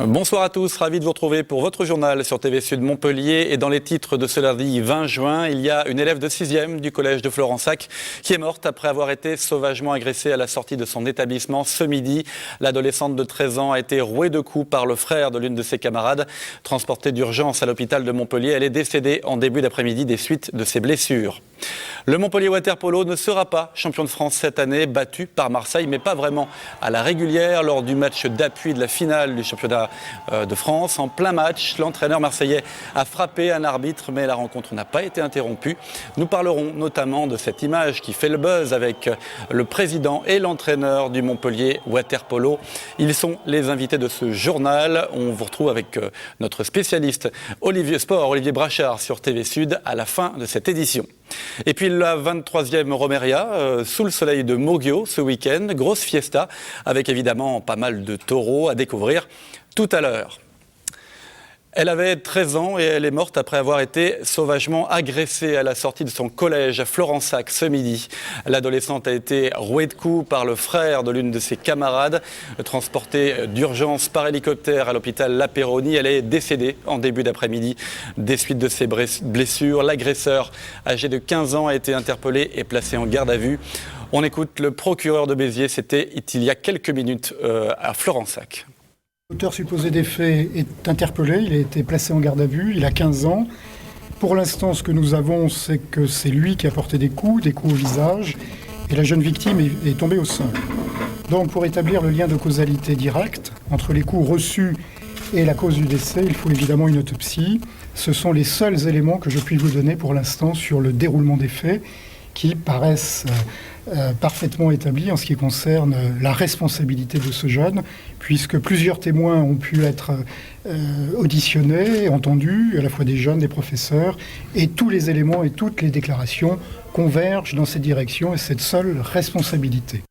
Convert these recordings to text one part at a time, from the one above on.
Bonsoir à tous, ravi de vous retrouver pour votre journal sur TV Sud Montpellier. Et dans les titres de ce lundi 20 juin, il y a une élève de 6e du collège de Florensac qui est morte après avoir été sauvagement agressée à la sortie de son établissement ce midi. L'adolescente de 13 ans a été rouée de coups par le frère de l'une de ses camarades. Transportée d'urgence à l'hôpital de Montpellier, elle est décédée en début d'après-midi des suites de ses blessures. Le Montpellier Water Polo ne sera pas champion de France cette année, battu par Marseille, mais pas vraiment à la régulière. Lors du match d'appui de la finale du championnat de France, en plein match, l'entraîneur marseillais a frappé un arbitre, mais la rencontre n'a pas été interrompue. Nous parlerons notamment de cette image qui fait le buzz avec le président et l'entraîneur du Montpellier Water Polo. Ils sont les invités de ce journal. On vous retrouve avec notre spécialiste Olivier Brachard sur TV Sud à la fin de cette édition. Et puis la 23e Romeria, sous le soleil de Moggio ce week-end, grosse fiesta avec évidemment pas mal de taureaux à découvrir tout à l'heure. Elle avait 13 ans et elle est morte après avoir été sauvagement agressée à la sortie de son collège à Florensac ce midi. L'adolescente a été rouée de coups par le frère de l'une de ses camarades. Transportée d'urgence par hélicoptère à l'hôpital La Péronie, elle est décédée en début d'après-midi des suites de ses blessures. L'agresseur, âgé de 15 ans, a été interpellé et placé en garde à vue. On écoute le procureur de Béziers, c'était il y a quelques minutes à Florensac. L'auteur supposé des faits est interpellé, il a été placé en garde à vue, il a 15 ans. Pour l'instant, ce que nous avons, c'est que c'est lui qui a porté des coups au visage, et la jeune victime est tombée au sol. Donc pour établir le lien de causalité directe entre les coups reçus et la cause du décès, il faut évidemment une autopsie. Ce sont les seuls éléments que je puis vous donner pour l'instant sur le déroulement des faits, qui paraissent parfaitement établis en ce qui concerne la responsabilité de ce jeune, puisque plusieurs témoins ont pu être auditionnés, entendus, à la fois des jeunes, des professeurs, et tous les éléments et toutes les déclarations convergent dans cette direction et cette seule responsabilité.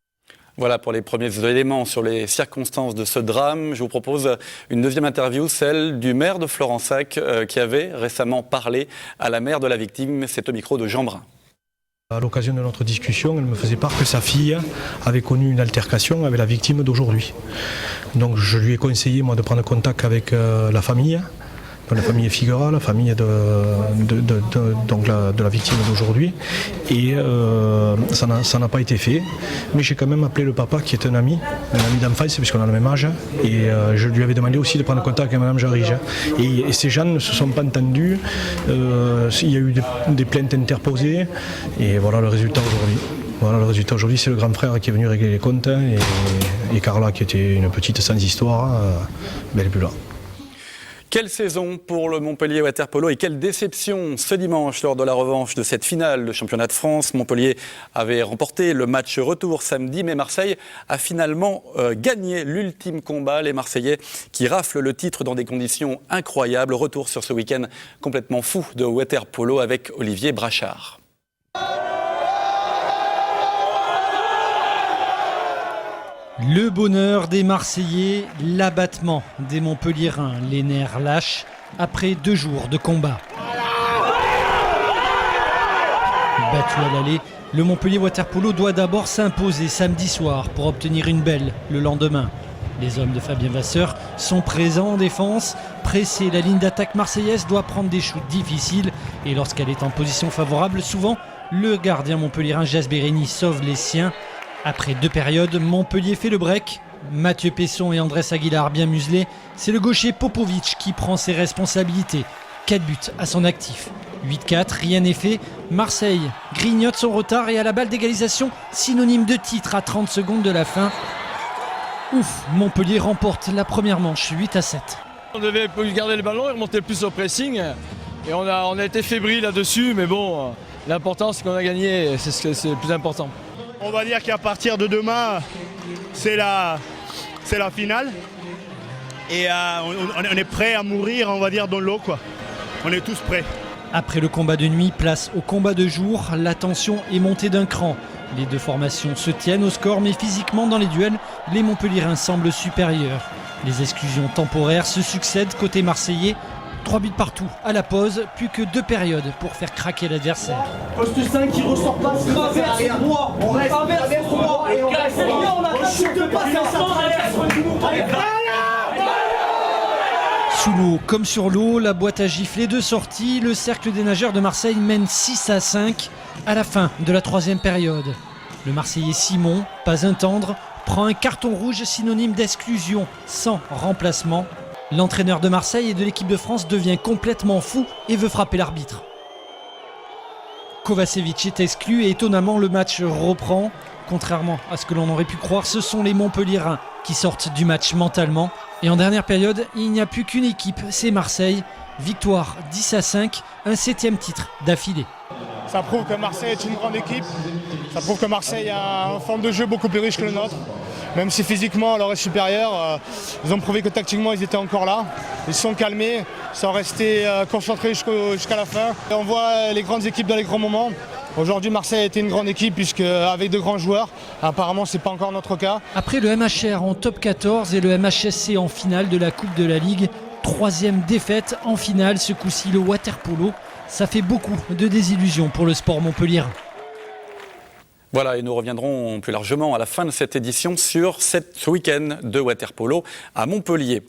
Voilà pour les premiers éléments sur les circonstances de ce drame. Je vous propose une deuxième interview, celle du maire de Florensac, qui avait récemment parlé à la mère de la victime. C'est au micro de Jean Brun. À l'occasion de notre discussion, elle me faisait part que sa fille avait connu une altercation avec la victime d'aujourd'hui. Donc je lui ai conseillé moi de prendre contact avec la famille Figueras, la famille de la victime d'aujourd'hui. Et ça n'a pas été fait. Mais j'ai quand même appelé le papa qui est un ami d'enfance, puisqu'on a le même âge. Et je lui avais demandé aussi de prendre contact avec Mme Jarige. Et ces gens ne se sont pas entendus. Il y a eu des plaintes interposées. Et voilà le résultat aujourd'hui. C'est le grand frère qui est venu régler les comptes. Et Carla, qui était une petite sans histoire, elle n'est plus là. Quelle saison pour le Montpellier Water Polo et quelle déception ce dimanche lors de la revanche de cette finale de championnat de France. Montpellier avait remporté le match retour samedi, mais Marseille a finalement gagné l'ultime combat. Les Marseillais qui raflent le titre dans des conditions incroyables. Retour sur ce week-end complètement fou de Water Polo avec Olivier Brachard. Le bonheur des Marseillais, l'abattement des Montpelliérains, les nerfs lâches après 2 jours de combat. Battu à l'aller, le Montpellier Water Polo doit d'abord s'imposer samedi soir pour obtenir une belle le lendemain. Les hommes de Fabien Vasseur sont présents en défense. Pressés, la ligne d'attaque marseillaise doit prendre des shoots difficiles et lorsqu'elle est en position favorable, souvent, le gardien montpelliérain Jas Bérény sauve les siens. Après 2 périodes, Montpellier fait le break. Mathieu Pesson et Andrés Aguilar bien muselés. C'est le gaucher Popovic qui prend ses responsabilités. 4 buts à son actif. 8-4, rien n'est fait. Marseille grignote son retard et à la balle d'égalisation, synonyme de titre à 30 secondes de la fin. Ouf, Montpellier remporte la première manche 8-7. On devait garder le ballon et remonter plus au pressing. Et on a été fébrile là-dessus, mais bon, l'important c'est qu'on a gagné, c'est le plus important. On va dire qu'à partir de demain, c'est la finale. Et on est prêt à mourir, on va dire, dans l'eau, quoi. On est tous prêts. Après le combat de nuit, place au combat de jour. La tension est montée d'un cran. Les 2 formations se tiennent au score, mais physiquement dans les duels, les Montpelliérains semblent supérieurs. Les exclusions temporaires se succèdent côté marseillais. 3 buts partout à la pause, plus que 2 périodes pour faire craquer l'adversaire. Poste 5 qui ressort pas, traverse droit, on reste traverse droit et on reste. On chute pas, ça traverse. Sous l'eau comme sur l'eau, la boîte à gifler de sortie, le cercle des nageurs de Marseille mène 6-5 à la fin de la 3e période. Le Marseillais Simon, pas un tendre, prend un carton rouge synonyme d'exclusion, sans remplacement. L'entraîneur de Marseille et de l'équipe de France devient complètement fou et veut frapper l'arbitre. Kovacevic est exclu et étonnamment le match reprend. Contrairement à ce que l'on aurait pu croire, ce sont les Montpelliérains qui sortent du match mentalement. Et en dernière période, il n'y a plus qu'une équipe, c'est Marseille. Victoire 10-5, un 7e titre d'affilée. Ça prouve que Marseille est une grande équipe. Ça prouve que Marseille a une forme de jeu beaucoup plus riche que le nôtre. Même si physiquement elle leur est supérieure, ils ont prouvé que tactiquement ils étaient encore là. Ils se sont calmés, ils sont restés concentrés jusqu'à la fin. Et on voit les grandes équipes dans les grands moments. Aujourd'hui, Marseille a été une grande équipe puisque avec de grands joueurs. Apparemment, ce n'est pas encore notre cas. Après le MHR en top 14 et le MHSC en finale de la Coupe de la Ligue, 3e défaite en finale, ce coup-ci le water-polo. Ça fait beaucoup de désillusions pour le sport montpelliérain. Voilà, et nous reviendrons plus largement à la fin de cette édition sur ce week-end de water-polo à Montpellier.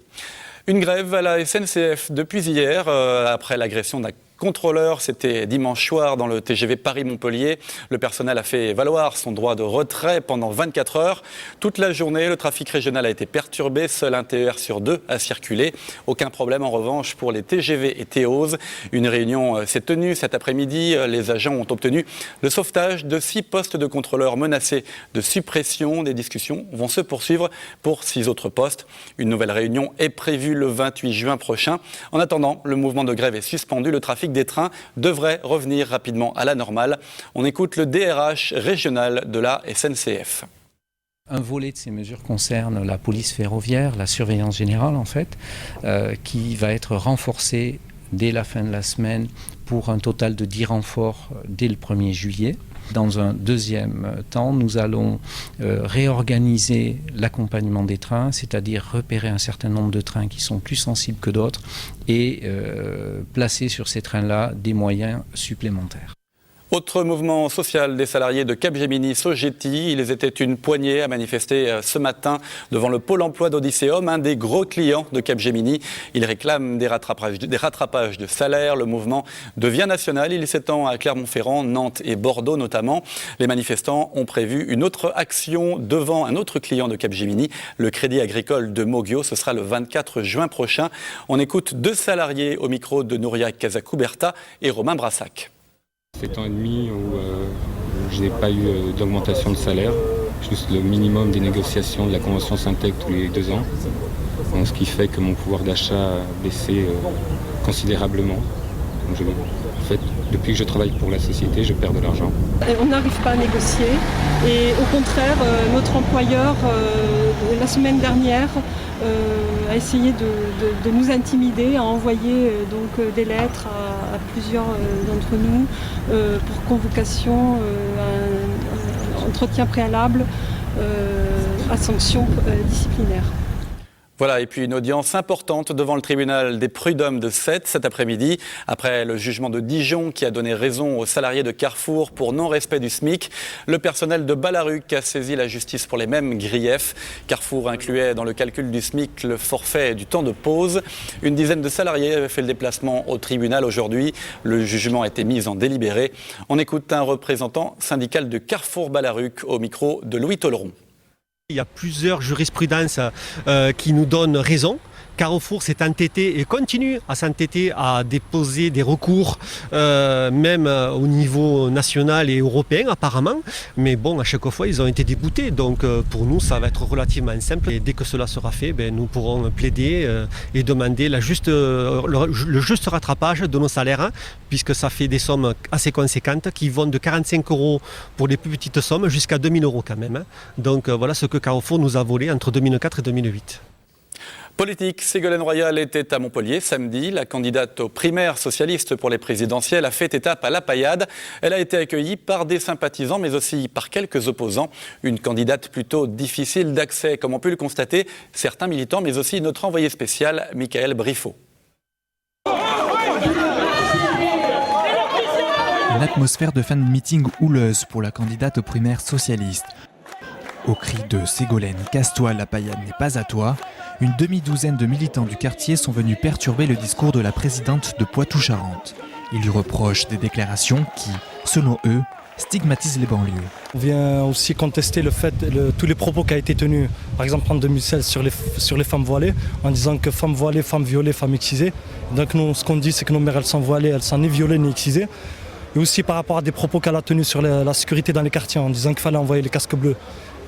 Une grève à la SNCF depuis hier, après l'agression d'un contrôleur. C'était dimanche soir dans le TGV Paris-Montpellier. Le personnel a fait valoir son droit de retrait pendant 24 heures. Toute la journée, le trafic régional a été perturbé. Seul un TER sur 2 a circulé. Aucun problème en revanche pour les TGV et TEOS. Une réunion s'est tenue cet après-midi. Les agents ont obtenu le sauvetage de 6 postes de contrôleurs menacés de suppression. Des discussions vont se poursuivre pour 6 autres postes. Une nouvelle réunion est prévue le 28 juin prochain. En attendant, le mouvement de grève est suspendu. Le trafic des trains devrait revenir rapidement à la normale. On écoute le DRH régional de la SNCF. Un volet de ces mesures concerne la police ferroviaire, la surveillance générale en fait, qui va être renforcée dès la fin de la semaine pour un total de 10 renforts dès le 1er juillet. Dans un deuxième temps, nous allons réorganiser l'accompagnement des trains, c'est-à-dire repérer un certain nombre de trains qui sont plus sensibles que d'autres et placer sur ces trains-là des moyens supplémentaires. Autre mouvement social des salariés de Capgemini Sogeti. Ils étaient une poignée à manifester ce matin devant le pôle emploi d'Odysseum, un des gros clients de Capgemini. Ils réclament des rattrapages de salaire. Le mouvement devient national. Il s'étend à Clermont-Ferrand, Nantes et Bordeaux notamment. Les manifestants ont prévu une autre action devant un autre client de Capgemini, le Crédit Agricole de Moggio. Ce sera le 24 juin prochain. On écoute 2 salariés au micro de Nouria Casacuberta et Romain Brassac. 7 ans et demi où je n'ai pas eu d'augmentation de salaire, juste le minimum des négociations de la convention Syntec tous les 2 ans, donc, ce qui fait que mon pouvoir d'achat a baissé considérablement. Donc en fait, depuis que je travaille pour la société, je perds de l'argent. On n'arrive pas à négocier et au contraire, notre employeur, la semaine dernière, a essayé de nous intimider, a envoyé donc des lettres à plusieurs d'entre nous pour convocation à un entretien préalable à sanction disciplinaire. Voilà, et puis une audience importante devant le tribunal des prud'hommes de Sète cet après-midi. Après le jugement de Dijon qui a donné raison aux salariés de Carrefour pour non-respect du SMIC, le personnel de Ballaruc a saisi la justice pour les mêmes griefs. Carrefour incluait dans le calcul du SMIC le forfait du temps de pause. Une dizaine de salariés avaient fait le déplacement au tribunal aujourd'hui. Le jugement a été mis en délibéré. On écoute un représentant syndical de Carrefour Ballaruc au micro de Louis Tolleron. Il y a plusieurs jurisprudences qui nous donnent raison. Carrefour s'est entêté et continue à s'entêter à déposer des recours, même au niveau national et européen apparemment. Mais bon, à chaque fois, ils ont été déboutés. Donc pour nous, ça va être relativement simple. Et dès que cela sera fait, nous pourrons plaider et demander le juste rattrapage de nos salaires, puisque ça fait des sommes assez conséquentes qui vont de 45 € pour les plus petites sommes jusqu'à 2000 € quand même. Donc voilà ce que Carrefour nous a volé entre 2004 et 2008. Politique, Ségolène Royal était à Montpellier samedi. La candidate aux primaires socialistes pour les présidentielles a fait étape à la Paillade. Elle a été accueillie par des sympathisants mais aussi par quelques opposants. Une candidate plutôt difficile d'accès, comme ont pu le constater certains militants, mais aussi notre envoyé spécial, Michael Briffaut. Une atmosphère de fin de meeting houleuse pour la candidate aux primaires socialistes. Au cri de Ségolène, casse-toi, la paillade n'est pas à toi, une demi-douzaine de militants du quartier sont venus perturber le discours de la présidente de Poitou-Charentes. Ils lui reprochent des déclarations qui, selon eux, stigmatisent les banlieues. On vient aussi contester tous les propos qui ont été tenus, par exemple en 2016 sur les femmes voilées, en disant que femmes voilées, femmes violées, femmes excisées. Donc nous, ce qu'on dit, c'est que nos mères, elles sont voilées, elles sont ni violées ni excisées. Et aussi par rapport à des propos qu'elle a tenus sur la sécurité dans les quartiers, en disant qu'il fallait envoyer les casques bleus.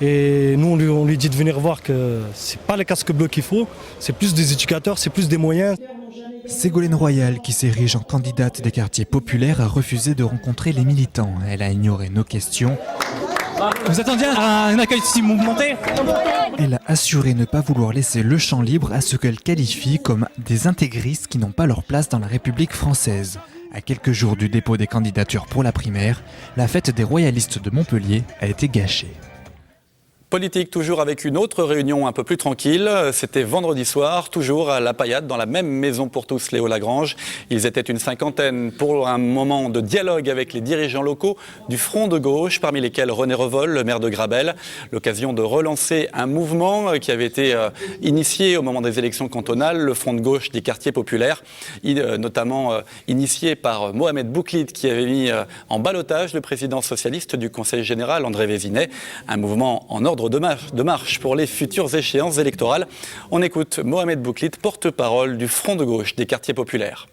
Et nous, on lui dit de venir voir que c'est pas les casques bleus qu'il faut, c'est plus des éducateurs, c'est plus des moyens. Ségolène Royal, qui s'érige en candidate des quartiers populaires, a refusé de rencontrer les militants. Elle a ignoré nos questions. Vous attendiez un accueil si mouvementé ? Elle a assuré ne pas vouloir laisser le champ libre à ce qu'elle qualifie comme des intégristes qui n'ont pas leur place dans la République française. À quelques jours du dépôt des candidatures pour la primaire, la fête des royalistes de Montpellier a été gâchée. Politique, toujours avec une autre réunion un peu plus tranquille. C'était vendredi soir, toujours à La Paillade, dans la même maison pour tous, Léo Lagrange. Ils étaient une cinquantaine pour un moment de dialogue avec les dirigeants locaux du Front de gauche, parmi lesquels René Revol, le maire de Grabel. L'occasion de relancer un mouvement qui avait été initié au moment des élections cantonales, le Front de gauche des quartiers populaires, notamment initié par Mohamed Bouklit, qui avait mis en ballottage le président socialiste du Conseil général, André Vézinet. Un mouvement en ordre de marche pour les futures échéances électorales. On écoute Mohamed Bouklit, porte-parole du Front de gauche des quartiers populaires.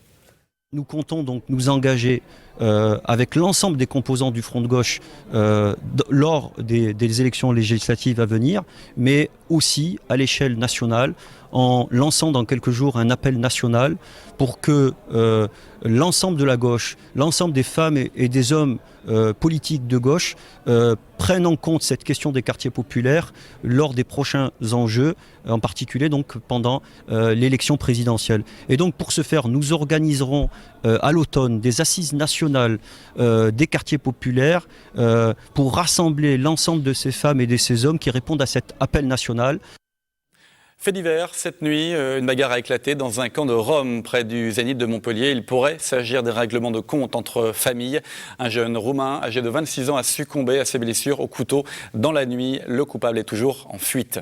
Nous comptons donc nous engager avec l'ensemble des composants du Front de gauche lors des élections législatives à venir, mais aussi à l'échelle nationale, en lançant dans quelques jours un appel national pour que l'ensemble de la gauche, l'ensemble des femmes et des hommes politiques de gauche prennent en compte cette question des quartiers populaires lors des prochains enjeux, en particulier donc pendant l'élection présidentielle. Et donc pour ce faire, nous organiserons à l'automne des assises nationales des quartiers populaires pour rassembler l'ensemble de ces femmes et de ces hommes qui répondent à cet appel national. Fait divers, cette nuit, une bagarre a éclaté dans un camp de Rome près du Zénith de Montpellier. Il pourrait s'agir des règlements de compte entre familles. Un jeune Roumain âgé de 26 ans a succombé à ses blessures au couteau dans la nuit. Le coupable est toujours en fuite.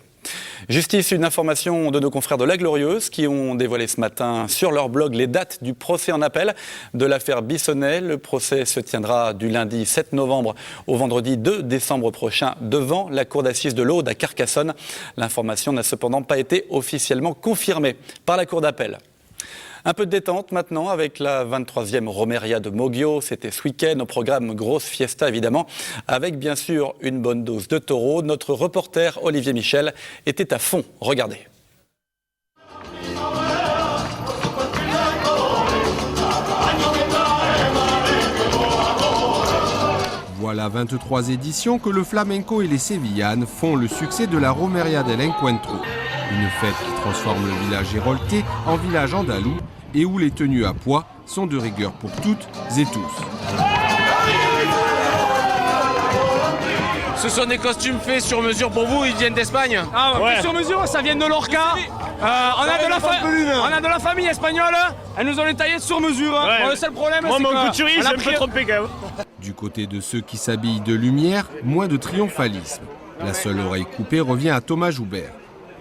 Justice, une information de nos confrères de La Glorieuse qui ont dévoilé ce matin sur leur blog les dates du procès en appel de l'affaire Bissonnette. Le procès se tiendra du lundi 7 novembre au vendredi 2 décembre prochain devant la cour d'assises de l'Aude à Carcassonne. L'information n'a cependant pas été officiellement confirmée par la cour d'appel. Un peu de détente maintenant avec la 23e Romeria de Moggio. C'était ce week-end au programme grosse fiesta évidemment, avec bien sûr une bonne dose de taureau. Notre reporter Olivier Michel était à fond. Regardez. Voilà 23 éditions que le flamenco et les sévillanes font le succès de la Romeria del Encuentro. Une fête qui transforme le village héroltais en village andalou et où les tenues à pois sont de rigueur pour toutes et tous. Ce sont des costumes faits sur mesure pour vous, ils viennent d'Espagne. Ah ouais. Sur mesure, ça vient de Lorca. On a de la famille espagnole, elles nous ont les taillés sur mesure. Ouais. Bon, le seul problème, moi, c'est mon que couturier, j'ai un peu trompé quand même. Du côté de ceux qui s'habillent de lumière, moins de triomphalisme. La seule oreille coupée revient à Thomas Joubert.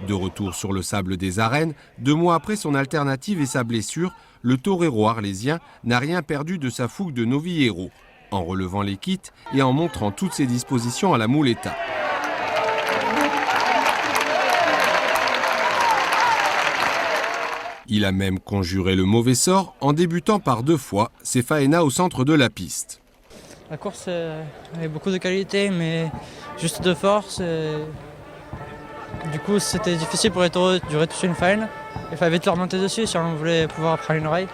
De retour sur le sable des arènes, 2 mois après son alternative et sa blessure, le torero arlésien n'a rien perdu de sa fougue de novillero, en relevant les kits et en montrant toutes ses dispositions à la muleta. Il a même conjuré le mauvais sort en débutant par 2 fois ses faenas au centre de la piste. La course avait beaucoup de qualité, mais juste de force. Du coup, c'était difficile pour les taureaux de retoucher une faine. Il fallait vite leur monter dessus si on voulait pouvoir prendre une oreille.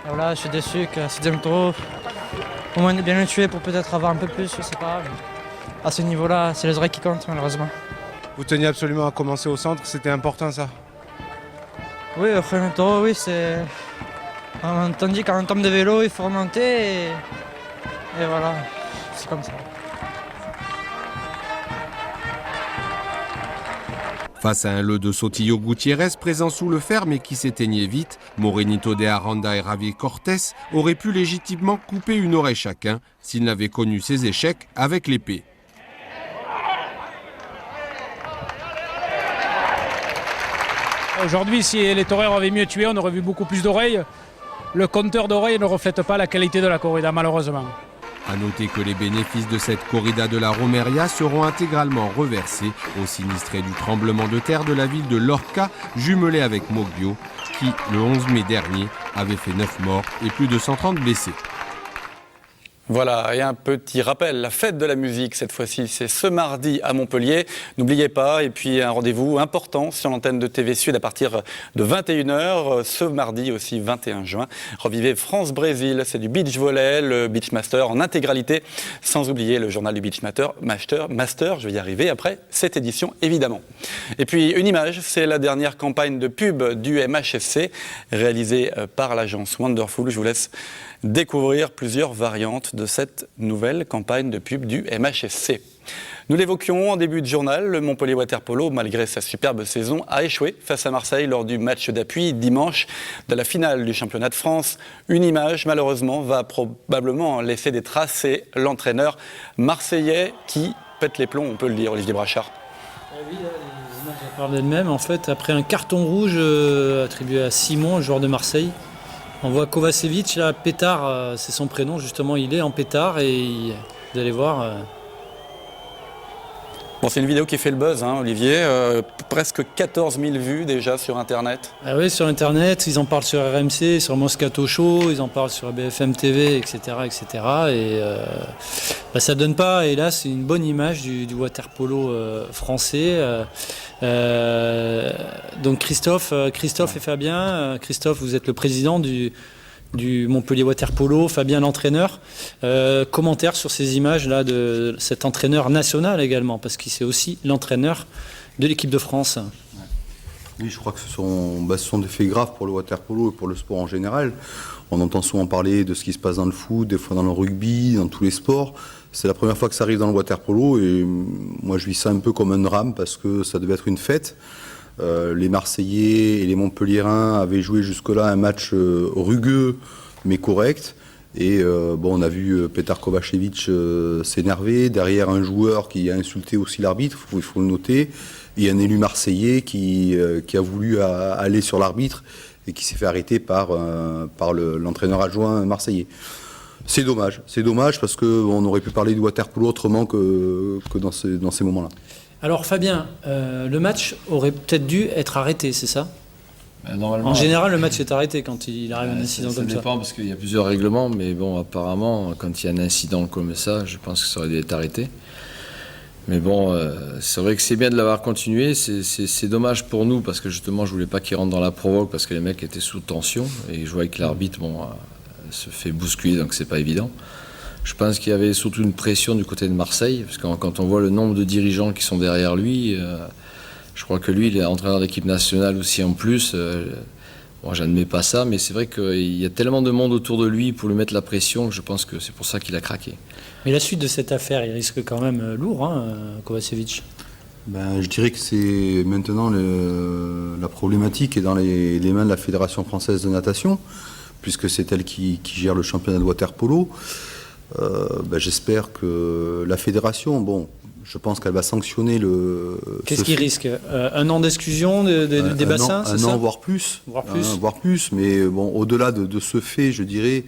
Et voilà, je suis déçu que ce 7e taureau, au moins bien le tuer pour peut-être avoir un peu plus, je sais pas. À ce niveau-là, c'est les oreilles qui comptent malheureusement. Vous teniez absolument à commencer au centre, c'était important ça? Oui, au premier taureau, oui, c'est... On dit quand on tombe de vélo, il faut remonter et voilà, c'est comme ça. Face à un lot de Sotillo Gutiérrez présent sous le fer mais qui s'éteignait vite, Morenito de Aranda et Javier Cortés auraient pu légitimement couper une oreille chacun s'ils n'avaient connu ses échecs avec l'épée. Aujourd'hui, si les toreurs avaient mieux tué, on aurait vu beaucoup plus d'oreilles. Le compteur d'oreilles ne reflète pas la qualité de la corrida, malheureusement. A noter que les bénéfices de cette corrida de la Romeria seront intégralement reversés aux sinistrés du tremblement de terre de la ville de Lorca, jumelé avec Mogbio, qui, le 11 mai dernier, avait fait 9 morts et plus de 130 blessés. Voilà, et un petit rappel, la fête de la musique, cette fois-ci, c'est ce mardi à Montpellier. N'oubliez pas, et puis un rendez-vous important sur l'antenne de TV Sud à partir de 21h, ce mardi aussi 21 juin. Revivez France-Brésil, c'est du beach volley, le Beach Master en intégralité, sans oublier le journal du Beach Master, je vais y arriver après cette édition évidemment. Et puis une image, c'est la dernière campagne de pub du MHSC, réalisée par l'agence Wonderful. Je vous laisse découvrir plusieurs variantes de cette nouvelle campagne de pub du MHSC. Nous l'évoquions en début de journal, le Montpellier Water Polo, malgré sa superbe saison, a échoué face à Marseille lors du match d'appui dimanche de la finale du championnat de France. Une image, malheureusement, va probablement laisser des traces. C'est l'entraîneur marseillais qui pète les plombs, on peut le dire, Olivier Brachard. Oui, là, les images parlent d'elles-mêmes. En fait, après un carton rouge attribué à Simon, le joueur de Marseille, on voit Kovacevic, là, Pétard, c'est son prénom, justement, il est en pétard et vous allez voir. Bon, c'est une vidéo qui fait le buzz, hein, Olivier. Presque 14 000 vues déjà sur Internet. Ah oui, sur Internet, ils en parlent sur RMC, sur Moscato Show, ils en parlent sur BFM TV, etc. etc. Et ça donne pas, hélas, une bonne image du water polo français. Donc Christophe et Fabien, Christophe, vous êtes le président du Montpellier Water Polo, Fabien l'entraîneur. Commentaire sur ces images-là de cet entraîneur national également, parce qu'il c'est aussi l'entraîneur de l'équipe de France. Oui, je crois que ce sont des faits graves pour le water polo et pour le sport en général. On entend souvent parler de ce qui se passe dans le foot, des fois dans le rugby, dans tous les sports. C'est la première fois que ça arrive dans le water polo et moi je vis ça un peu comme un drame parce que ça devait être une fête. Les Marseillais et les Montpelliérains avaient joué jusque-là un match rugueux mais correct. Et on a vu Petar Kovacevic s'énerver, derrière un joueur qui a insulté aussi l'arbitre, il faut le noter, et un élu marseillais qui a voulu aller sur l'arbitre et qui s'est fait arrêter par l'entraîneur adjoint marseillais. C'est dommage parce qu'on aurait pu parler du water polo autrement que dans ces moments-là. Alors Fabien, le match aurait peut-être dû être arrêté, c'est ça ? En général, le match est arrêté quand il arrive un incident comme ça. Ça dépend parce qu'il y a plusieurs règlements, mais bon, apparemment, quand il y a un incident comme ça, je pense que ça aurait dû être arrêté. Mais bon, c'est vrai que c'est bien de l'avoir continué. C'est dommage pour nous parce que justement, je voulais pas qu'il rentre dans la provoque parce que les mecs étaient sous tension et je voyais que l'arbitre, se fait bousculer, donc c'est pas évident. Je pense qu'il y avait surtout une pression du côté de Marseille, parce que quand on voit le nombre de dirigeants qui sont derrière lui. Je crois que lui, il est entraîneur d'équipe nationale aussi en plus. J'admets pas ça, mais c'est vrai qu'il y a tellement de monde autour de lui pour lui mettre la pression que je pense que c'est pour ça qu'il a craqué. Mais la suite de cette affaire, il risque quand même lourd, Kovacevic. Je dirais que c'est maintenant la problématique est dans les mains de la Fédération française de natation, puisque c'est elle qui gère le championnat de water polo. J'espère que la fédération, je pense qu'elle va sanctionner le... Qu'est-ce qu'il risque ? Un an d'exclusion des bassins, c'est ça ? Un an, voire plus. Voire plus, mais au-delà de ce fait, je dirais,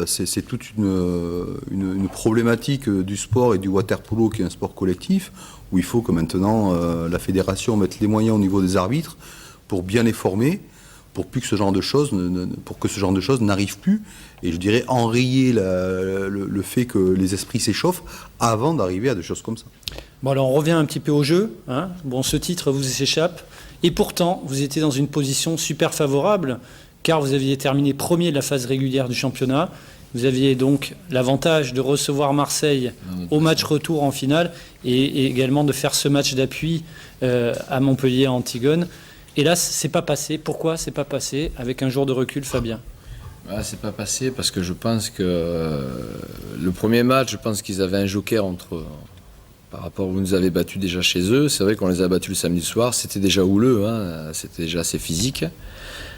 c'est toute une problématique du sport et du water polo qui est un sport collectif, où il faut que maintenant la fédération mette les moyens au niveau des arbitres pour bien les former, pour que ce genre de choses n'arrive plus, et je dirais enrayer le fait que les esprits s'échauffent avant d'arriver à des choses comme ça. Bon, alors on revient un petit peu au jeu. Ce titre vous échappe, et pourtant vous étiez dans une position super favorable, car vous aviez terminé premier de la phase régulière du championnat. Vous aviez donc l'avantage de recevoir Marseille au match retour en finale, et également de faire ce match d'appui à Montpellier, à Antigone. Et là, c'est pas passé. Pourquoi c'est pas passé avec un jour de recul, Fabien ? C'est pas passé parce que je pense que le premier match, je pense qu'ils avaient un joker par rapport où vous nous avez battus déjà chez eux. C'est vrai qu'on les a battus le samedi soir. C'était déjà houleux, c'était déjà assez physique.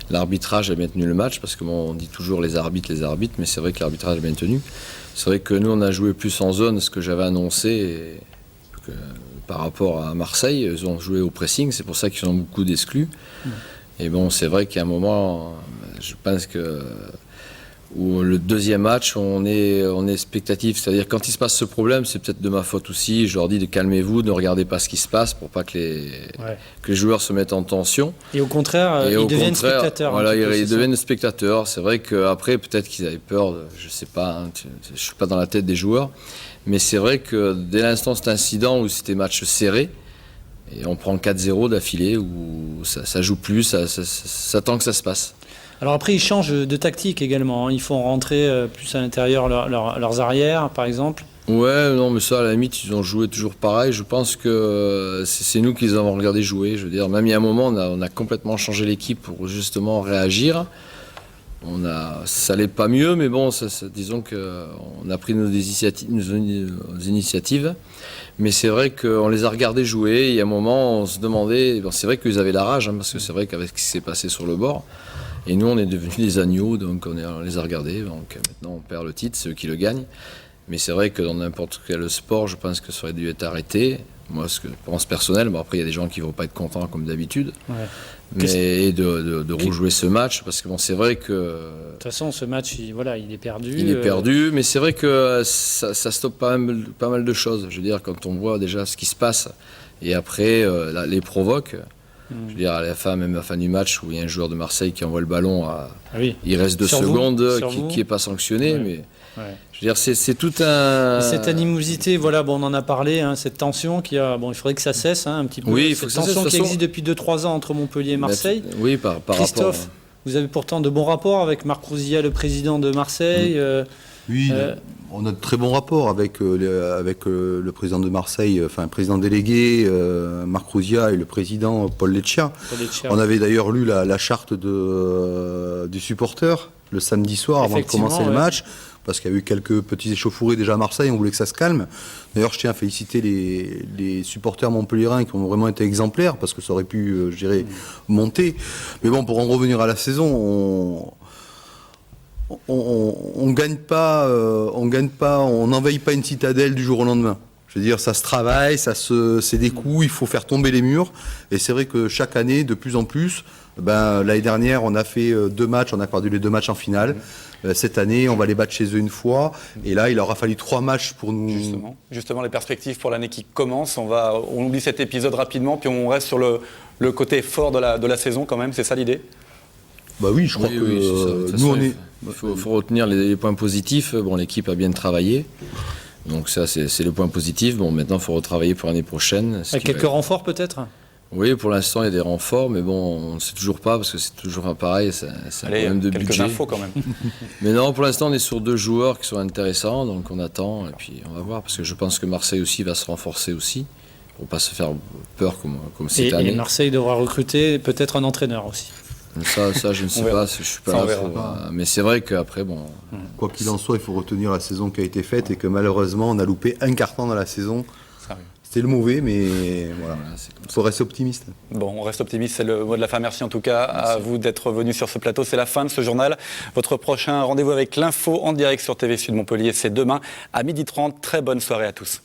L'arbitrage a bien tenu le match parce que on dit toujours les arbitres, mais c'est vrai que l'arbitrage a bien tenu. C'est vrai que nous, on a joué plus en zone, ce que j'avais annoncé. par rapport à Marseille. Ils ont joué au pressing, c'est pour ça qu'ils ont beaucoup d'exclus. Et bon, c'est vrai qu'à un moment, je pense que où le deuxième match, on est spectatif. C'est-à-dire quand il se passe ce problème, c'est peut-être de ma faute aussi. Je leur dis de calmez-vous, ne regardez pas ce qui se passe pour pas que les joueurs se mettent en tension. Et au contraire, ils deviennent spectateurs. Voilà, ils deviennent spectateurs. C'est vrai qu'après, peut-être qu'ils avaient peur, je sais pas, hein, je suis pas dans la tête des joueurs. Mais c'est vrai que dès l'instant cet incident où c'était match serré, et on prend 4-0 d'affilée, où ça joue plus, ça attend que ça se passe. Alors après, ils changent de tactique également. Ils font rentrer plus à l'intérieur leurs arrières, par exemple. Ouais, non, mais ça, à la limite, ils ont joué toujours pareil. Je pense que c'est nous qui les avons regardés jouer. Je veux dire, même il y a un moment, on a complètement changé l'équipe pour justement réagir. Ça allait pas mieux, mais bon, disons qu'on a pris nos initiatives. Mais c'est vrai qu'on les a regardés jouer. Il y a un moment, on se demandait... Bon, c'est vrai qu'ils avaient la rage, hein, parce que c'est vrai qu'avec ce qui s'est passé sur le bord... Et nous, on est devenus des agneaux, donc on les a regardés. Donc maintenant, on perd le titre, c'est eux qui le gagnent. Mais c'est vrai que dans n'importe quel sport, je pense que ça aurait dû être arrêté. Moi, ce que je pense personnel, bon, après, il y a des gens qui ne vont pas être contents comme d'habitude. Ouais. Mais de rejouer ce match, parce que bon, c'est vrai que... De toute façon, ce match, il est perdu. Il est perdu, mais c'est vrai que ça stoppe pas mal de choses. Je veux dire, quand on voit déjà ce qui se passe, et après, les provoque... Je veux dire, à la fin, même à la fin du match, où il y a un joueur de Marseille qui envoie le ballon, il reste 2 secondes, qui n'est pas sanctionné. Ouais. Mais je veux dire, c'est tout un... Cette animosité, voilà, bon, on en a parlé, hein, cette tension qui a... Bon, il faudrait que ça cesse un petit peu. Oui, cette tension qui existe depuis 2-3 ans entre Montpellier et Marseille. Oui, par Christophe, rapport... vous avez pourtant de bons rapports avec Marc Rousia, le président de Marseille. Oui, on a de très bons rapports avec le président de Marseille, enfin le président délégué Marc Rousia et le président Paul Leccia. On avait d'ailleurs lu la charte du supporter le samedi soir avant de commencer le match, parce qu'il y a eu quelques petits échauffourées déjà à Marseille, on voulait que ça se calme. D'ailleurs, je tiens à féliciter les supporters montpelliérains qui ont vraiment été exemplaires, parce que ça aurait pu, je dirais, monter. Mais bon, pour en revenir à la saison, on gagne pas, on n'envahit pas une citadelle du jour au lendemain. Je veux dire, ça se travaille, c'est des coups, il faut faire tomber les murs. Et c'est vrai que chaque année, de plus en plus, l'année dernière, on a fait 2 matchs, on a perdu les 2 matchs en finale. Cette année, on va les battre chez eux une fois. Et là, il aura fallu 3 matchs pour nous... Justement, les perspectives pour l'année qui commence. On oublie cet épisode rapidement, puis on reste sur le côté fort de la saison quand même. C'est ça l'idée ? Bah oui, je crois que nous, on est... Il faut retenir les points positifs. Bon, l'équipe a bien travaillé. Donc ça, c'est le point positif. Bon, maintenant, il faut retravailler pour l'année prochaine. Avec quelques renforts peut-être ? Oui, pour l'instant, il y a des renforts, mais bon, on ne sait toujours pas, parce que c'est toujours un pareil, c'est un problème de budget. Quelques infos quand même. Mais non, pour l'instant, on est sur 2 joueurs qui sont intéressants, donc on attend, et puis on va voir, parce que je pense que Marseille aussi va se renforcer aussi, pour ne pas se faire peur comme cette année. Et Marseille devra recruter peut-être un entraîneur aussi. Ça, je ne sais pas, je suis pas là. Mais c'est vrai qu'après, bon... Quoi qu'il en soit, il faut retenir la saison qui a été faite et que malheureusement, on a loupé un carton dans la saison. C'était le mauvais, mais voilà, il faut rester optimiste. Bon, on reste optimiste, c'est le mot de la fin. Merci en tout cas à vous d'être venu sur ce plateau. C'est la fin de ce journal. Votre prochain rendez-vous avec l'info en direct sur TV Sud Montpellier, c'est demain à 12h30. Très bonne soirée à tous.